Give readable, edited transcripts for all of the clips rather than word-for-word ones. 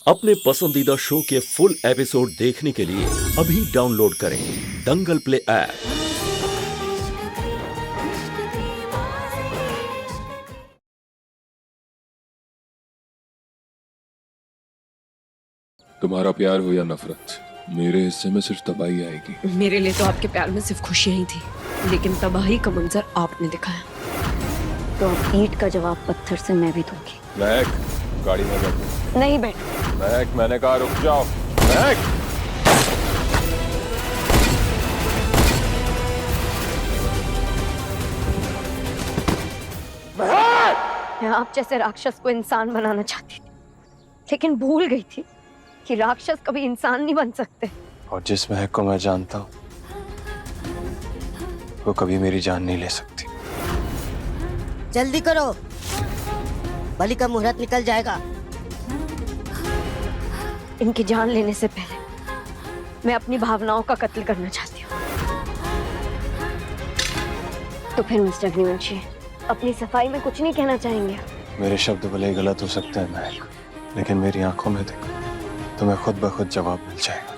अपने पसंदीदा शो के फुल एपिसोड देखने के लिए अभी डाउनलोड करें दंगल प्ले ऐप। तुम्हारा प्यार हो या नफरत, मेरे हिस्से में सिर्फ तबाही आएगी। मेरे लिए तो आपके प्यार में सिर्फ खुशियां ही थी, लेकिन तबाही का मंजर आपने दिखाया। तो अब ईंट का जवाब पत्थर से मैं भी दूंगी। महक, गाड़ी में बैठ। नहीं बैठ। महक, मैंने कहा रुक जाओ। महक, मैं आप जैसे राक्षस को इंसान बनाना चाहती थी, लेकिन भूल गई थी कि राक्षस कभी इंसान नहीं बन सकते। और जिस महक को मैं जानता हूँ वो कभी मेरी जान नहीं ले सकती। जल्दी करो, बलि का मुहूर्त निकल जाएगा। इनकी जान लेने से पहले मैं अपनी भावनाओं का कत्ल करना चाहती हूँ। तो फिर मिस्टर अग्निवंशी अपनी सफाई में कुछ नहीं कहना चाहेंगे? मेरे शब्द भले ही गलत हो सकते हैं महक, लेकिन मेरी आंखों में देखो तुम्हें खुद ब खुद जवाब मिल जाएगा।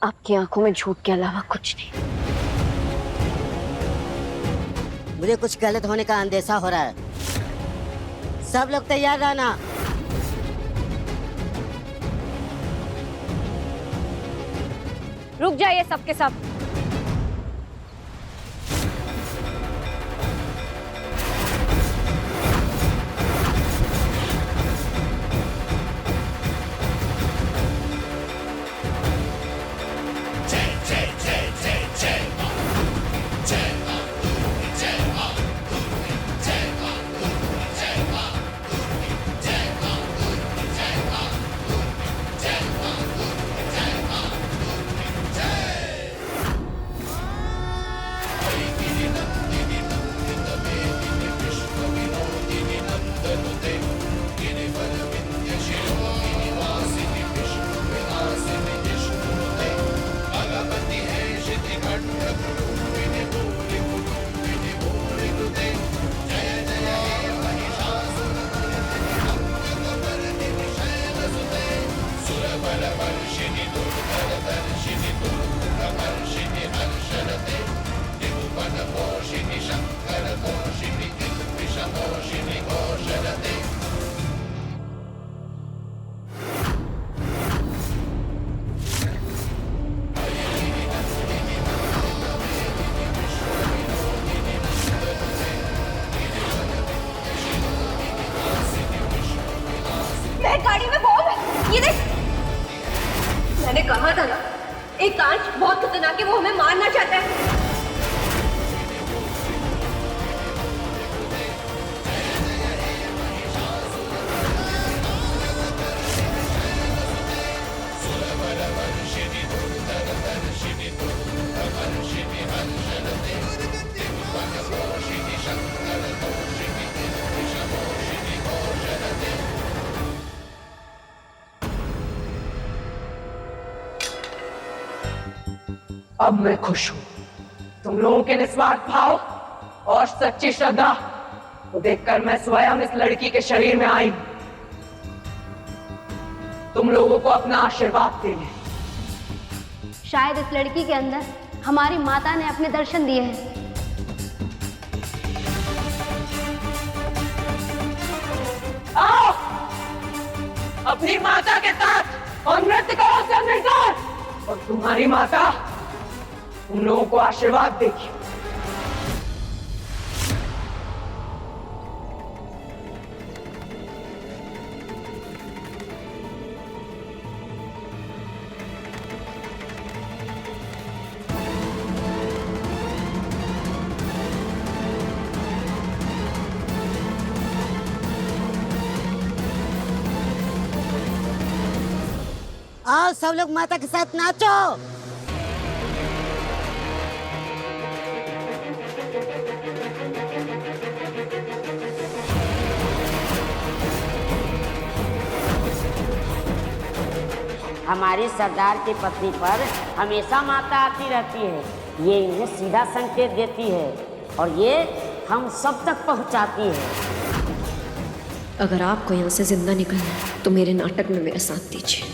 आपकी आंखों में झूठ के अलावा कुछ नहीं। मुझे कुछ गलत होने का अंदेशा हो रहा है। सब लोग तैयार रहना। रुक जाइए सबके सब। गाड़ी में बॉम्ब है, ये देख। मैंने कहा था ना, एक कांच बहुत खतरनाक है, वो हमें मारना चाहता है। अब मैं खुश हूँ। तुम लोगों के निस्वार्थ भाव और सच्ची श्रद्धा को देखकर मैं स्वयं इस लड़की के शरीर में आई। तुम लोगों को अपना आशीर्वाद देने। शायद इस लड़की के अंदर हमारी माता ने अपने दर्शन दिए हैं। आओ, अपनी माता के साथ और नृत्य करो सब मिलकर, और तुम्हारी माता तुम लोगों को आशीर्वाद देगी। आओ सब लोग माता के साथ नाचो। हमारी सरदार की पत्नी पर हमेशा माता आती रहती है। ये इन्हें सीधा संकेत देती है और ये हम सब तक पहुंचाती है। अगर आपको यहाँ से जिंदा निकलना है तो मेरे नाटक में मेरा साथ दीजिए।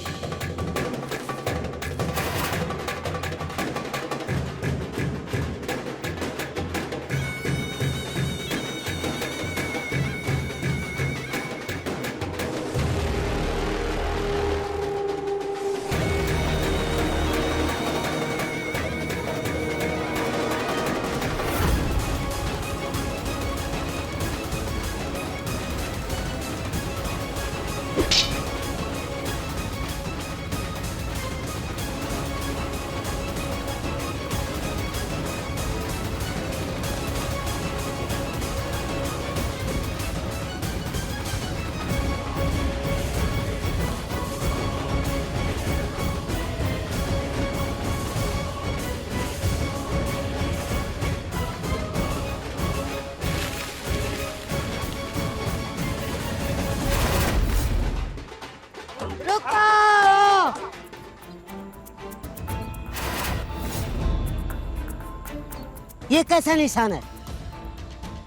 ये कैसा निशान है?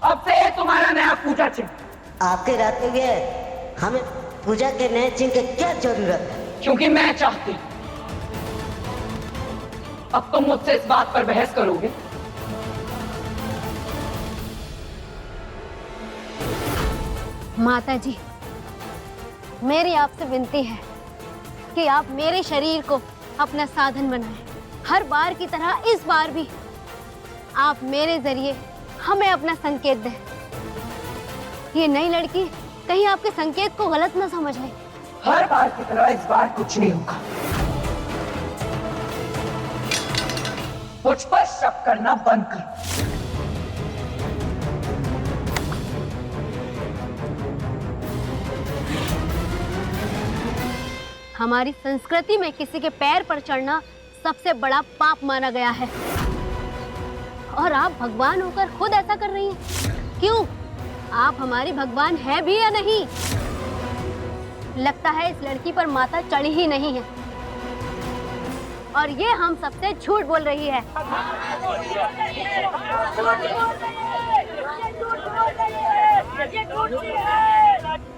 अब से ये तुम्हारा नया पूजा चिन्ह। आपके रहते हुए हमें पूजा के नए चिन्ह की क्या जरूरत है? क्योंकि मैं चाहती हूं। अब तुम मुझसे इस बात पर बहस करोगे? माता जी, मेरी आपसे विनती है कि आप मेरे शरीर को अपना साधन बनाएं। हर बार की तरह इस बार भी आप मेरे जरिए हमें अपना संकेत दें। ये नई लड़की कहीं आपके संकेत को गलत न समझ ले। हर बार की तरह इस बार कुछ नहीं होगा। मुझ पर शक करना बंद करो। हमारी संस्कृति में किसी के पैर पर चढ़ना सबसे बड़ा पाप माना गया है और आप भगवान होकर खुद ऐसा कर रही हैं। क्यों? आप हमारी भगवान है भी या नहीं? लगता है इस लड़की पर माता चढ़ी ही नहीं है और ये हम सबसे झूठ बोल रही है।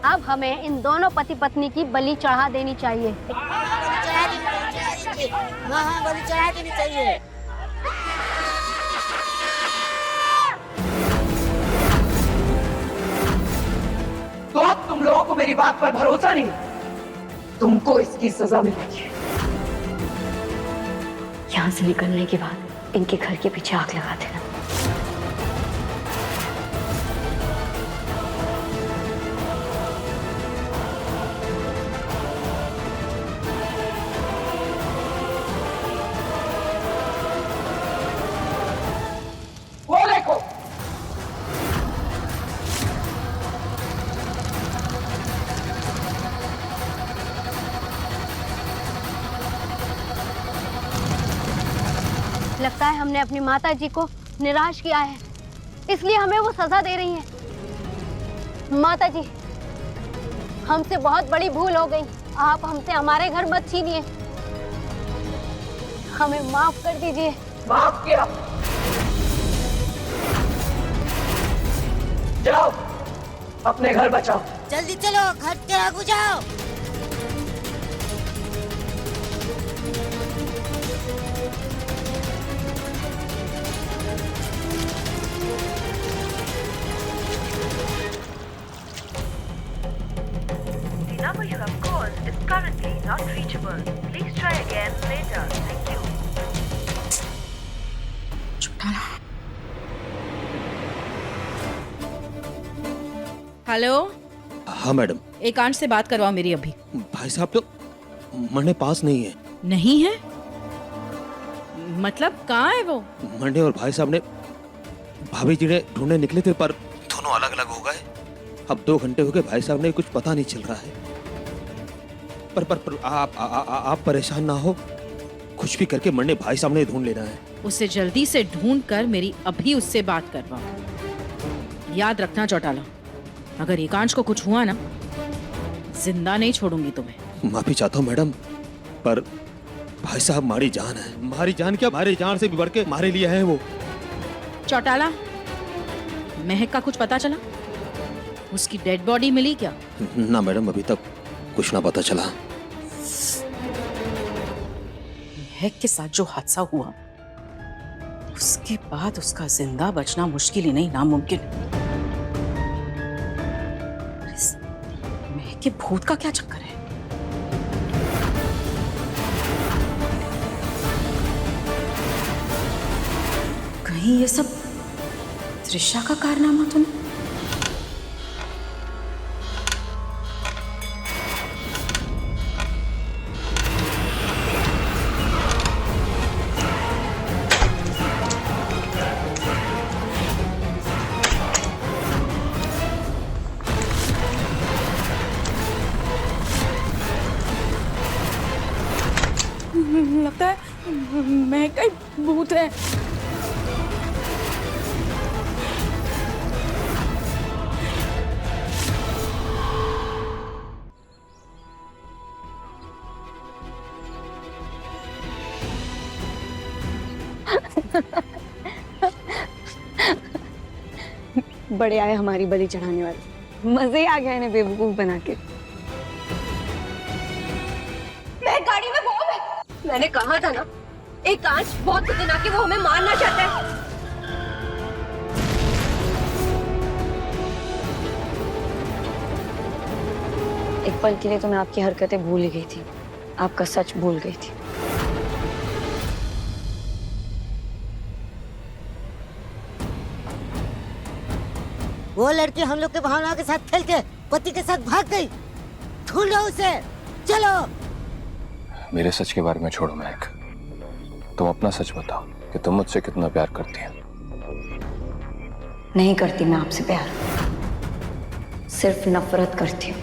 अब हमें इन दोनों पति पत्नी की बलि चढ़ा देनी चाहिए। हाँ, बलि चढ़ा देनी चाहिए। तो अब तुम लोगों को मेरी बात पर भरोसा नहीं? तुमको इसकी सजा मिलेगी। यहाँ से निकलने के बाद इनके घर के पीछे आग लगा देना। वो देखो, लगता है हमने अपनी माता जी को निराश किया है, इसलिए हमें वो सजा दे रही हैं। माता जी, हमसे बहुत बड़ी भूल हो गई। आप हमसे हमारे घर मत छीनिए, हमें माफ कर दीजिए। माफ किया। जाओ, अपने घर बचाओ। जल्दी चलो, घर के आगे जाओ। The number you have called is currently not reachable. Please try again later. Thank you. Hello. हाँ मैडम। एकांश से बात करवाओ मेरी अभी। भाई साहब तो मरने पास नहीं है। नहीं है? मतलब कहाँ है वो? मरने और भाई साहब ने भाभी जी ने ढूंढने निकले थे पर दोनों अलग अलग हो गए। अब 2 घंटे हो गए, भाई साहब ने कुछ पता नहीं चल रहा है। पर आप परेशान ना हो, कुछ भी करके मरने भाई साहब ने ढूंढ लेना है। उसे जल्दी से ढूंढ कर मेरी अभी उससे बात करवाओ। याद रखना चौटाला, अगर एकांश को कुछ हुआ ना, जिंदा नहीं छोड़ूंगी तुम्हें। माफी चाहता हूँ मैडम, पर भाई साहब हमारी जान है, हमारी जान क्या, हमारी जान से भी बढ़ के हमारे लिए है वो। चौटाला, महक का कुछ पता चला? उसकी डेड बॉडी मिली क्या? ना मैडम, अभी तक कुछ ना पता चला। महक के साथ जो हादसा हुआ उसके बाद उसका जिंदा बचना मुश्किल ही नहीं नामुमकिन। इस महक के भूत का क्या चक्कर है? कहीं ये सब त्रिशा का कारनामा तो नहीं? लगता है महक का ही भूत है। बड़े आए हमारी बलि चढ़ाने वाले, मजे ही आ गया इन्हें बेवकूफ बना के। मैं गाड़ी में बॉम्ब है। मैंने कहा था ना, एक कांच बहुत खतरनाक है, वो हमें मारना चाहता है। एक पल के लिए तो मैं आपकी हरकतें भूल ही गई थी, आपका सच भूल गई थी। वो लड़की हम लोग के भावनाओं के साथ खेल के पति के साथ भाग गई। ढूंढो उसे, चलो। मेरे सच के बारे में छोड़ो महक, तुम अपना सच बताओ कि तुम मुझसे कितना प्यार करती हो। नहीं करती मैं आपसे प्यार, सिर्फ नफरत करती हूँ।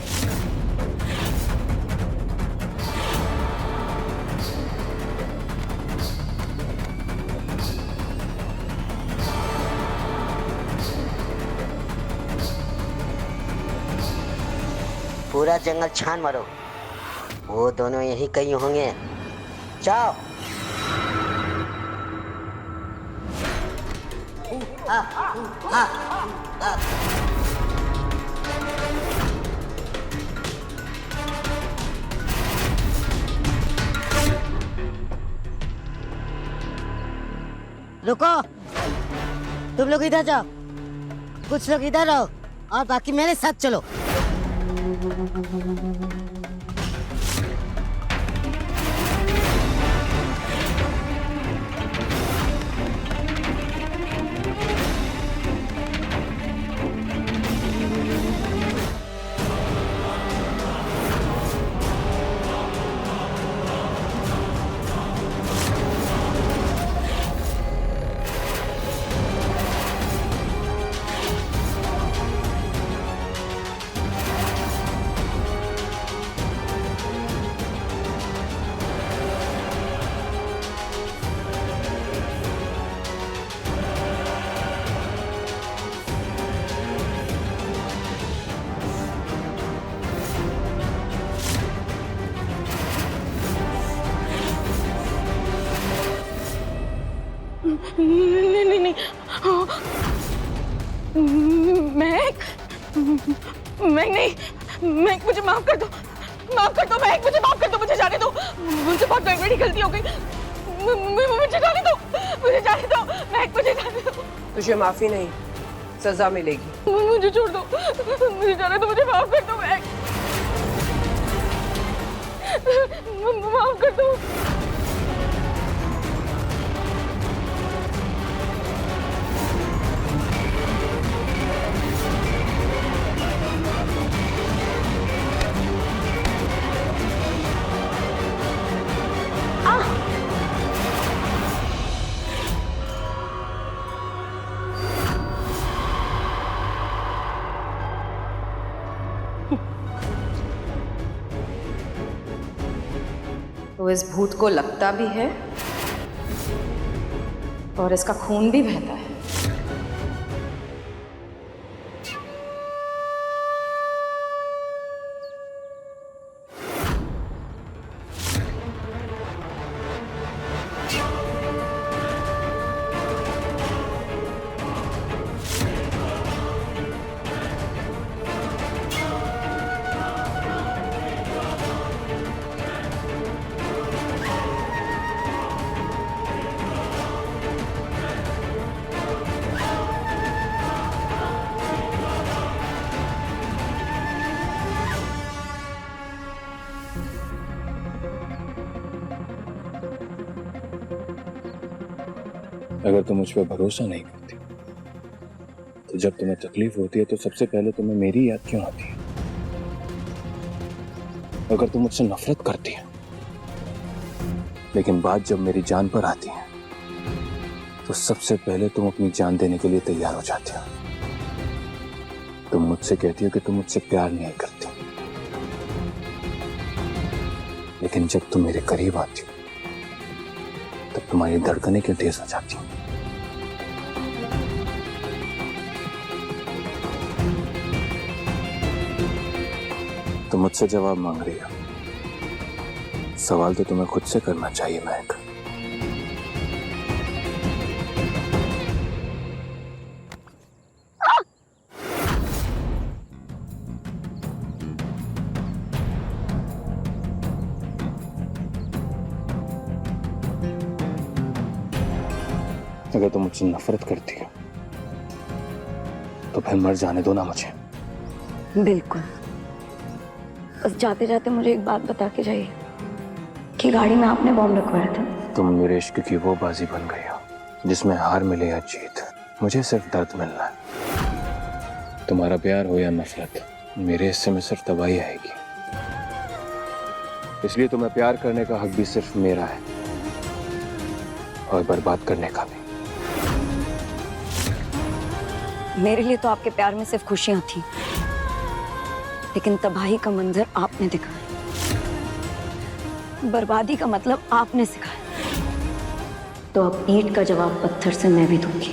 पूरा जंगल छान मारो, वो दोनों यहीं कहीं होंगे। जाओ। रुको, तुम लोग इधर जाओ, कुछ लोग इधर रहो और बाकी मेरे साथ चलो। नहीं नहीं, महक, महक मुझे माफ कर दो, महक मुझे माफ कर दो, मुझे जाने दो, मुझसे बहुत बड़ी गलती हो गई, मुझे जाने दो, महक मुझे जाने दो। तुझे माफी नहीं, सजा मिलेगी। मुझे छोड़ दो, मुझे जाने दो, मुझे माफ कर दो महक, माफ कर दो। तो इस भूत को लगता भी है और इसका खून भी बहता है। अगर तुम मुझ पर भरोसा नहीं करती तो जब तुम्हें तकलीफ होती है तो सबसे पहले तुम्हें मेरी याद क्यों आती है? अगर तुम मुझसे नफरत करती है लेकिन बात जब मेरी जान पर आती है तो सबसे पहले तुम अपनी जान देने के लिए तैयार हो जाती हो। तुम मुझसे कहती हो कि तुम मुझसे प्यार नहीं करती, लेकिन जब तुम मेरे करीब आती हो तब तुम्हारी धड़कनें क्यों तेज हो जाती हैं? तुम मुझसे जवाब मांग रही हो। सवाल तो तुम्हें खुद से करना चाहिए महक। अगर तुम मुझसे नफरत करती हो तो फिर मर जाने दो ना मुझे। बिल्कुल। बस जाते जाते मुझे एक बात बता के जाइए कि गाड़ी में आपने बॉम्ब रखवाया था। तुम मेरे इश्क की वो बाजी बन गई हो जिसमें हार मिले या जीत, मुझे सिर्फ दर्द मिलना है। तुम्हारा प्यार हो या नफरत, मेरे हिस्से में सिर्फ तबाही आएगी। इसलिए तुम्हें प्यार करने का हक भी सिर्फ मेरा है और बर्बाद करने का भी। मेरे लिए तो आपके प्यार में सिर्फ खुशियां थी, लेकिन तबाही का मंजर आपने दिखाया, बर्बादी का मतलब आपने सिखाया। तो अब ईंट का जवाब पत्थर से मैं भी दूंगी।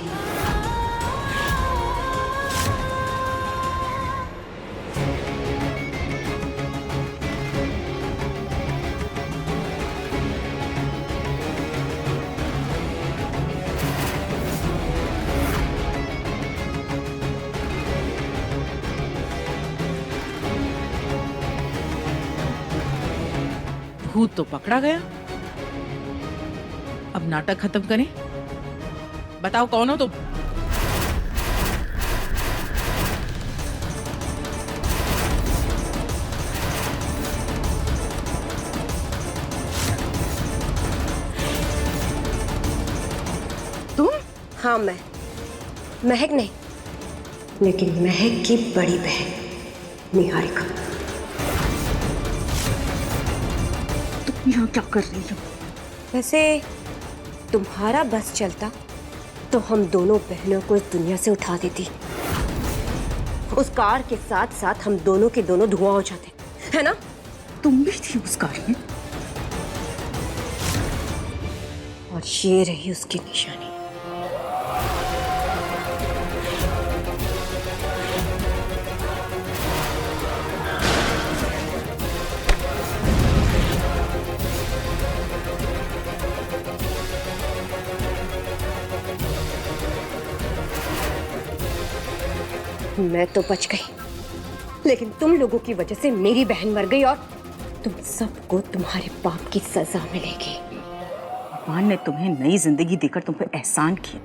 भूत तो पकड़ा गया, अब नाटक खत्म करें। बताओ कौन हो तुम? तुम? हाँ मैं, महक नहीं, लेकिन महक की बड़ी बहन निहारिका। तुम यहाँ क्या कर रही हो? वैसे तुम्हारा बस चलता तो हम दोनों बहनों को इस दुनिया से उठा देती। उस कार के साथ साथ हम दोनों के दोनों धुआं हो जाते, है ना? तुम भी थी उस कार में, और ये रही उसकी निशानी। मैं तो बच गई, लेकिन तुम लोगों की वजह से मेरी बहन मर गई और तुम सबको तुम्हारे पाप की सजा मिलेगी। भगवान ने तुम्हें नई जिंदगी देकर तुम पे एहसान किया,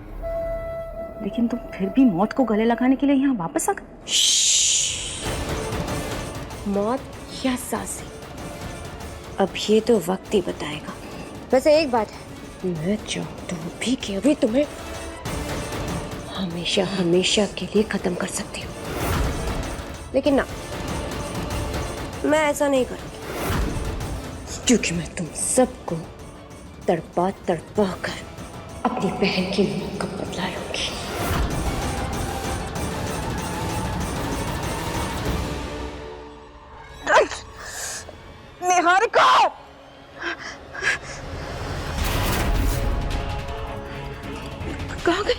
लेकिन तुम फिर भी मौत को गले लगाने के लिए यहाँ वापस आ गए। मौत या सांसें, अब ये तो वक्त ही बताएगा। वैसे एक बात है, मैं चाहती हूँ भी कि अभी तुम्हें हमेशा हमेशा के लिए खत्म कर सकती हूँ, लेकिन ना, मैं ऐसा नहीं करूँगी, क्योंकि मैं तुम सबको तड़पा तड़पा कर अपनी बहन की मौत का बदला लूंगी। निहारिका! कहाँ गई?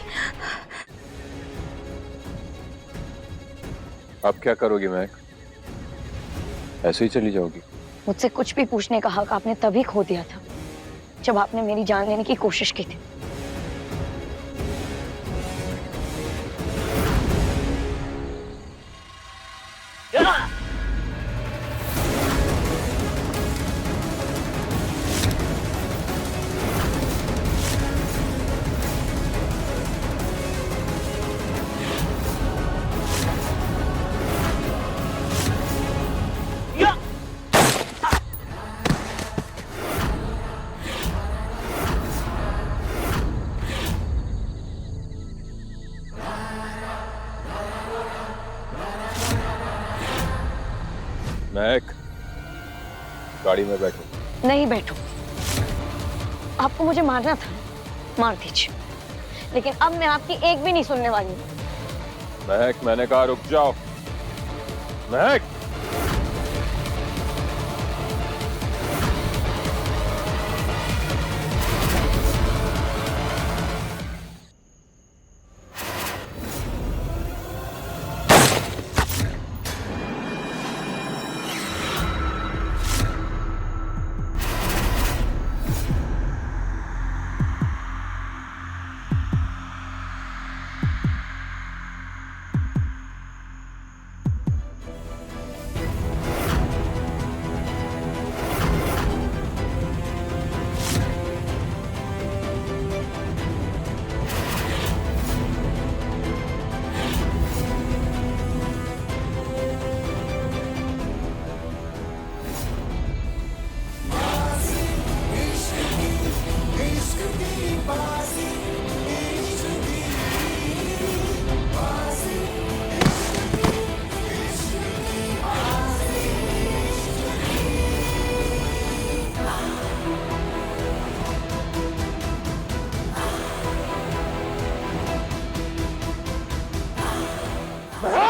अब क्या करोगी महक? ऐसे ही चली जाओगी? मुझसे कुछ भी पूछने का हक आपने तभी खो दिया था जब आपने मेरी जान लेने की कोशिश की थी। महक, गाड़ी में बैठो। नहीं बैठो। आपको मुझे मारना था, मार दीजिए, लेकिन अब मैं आपकी एक भी नहीं सुनने वाली हूँ। महक, मैंने कहा रुक जाओ। महक, महक!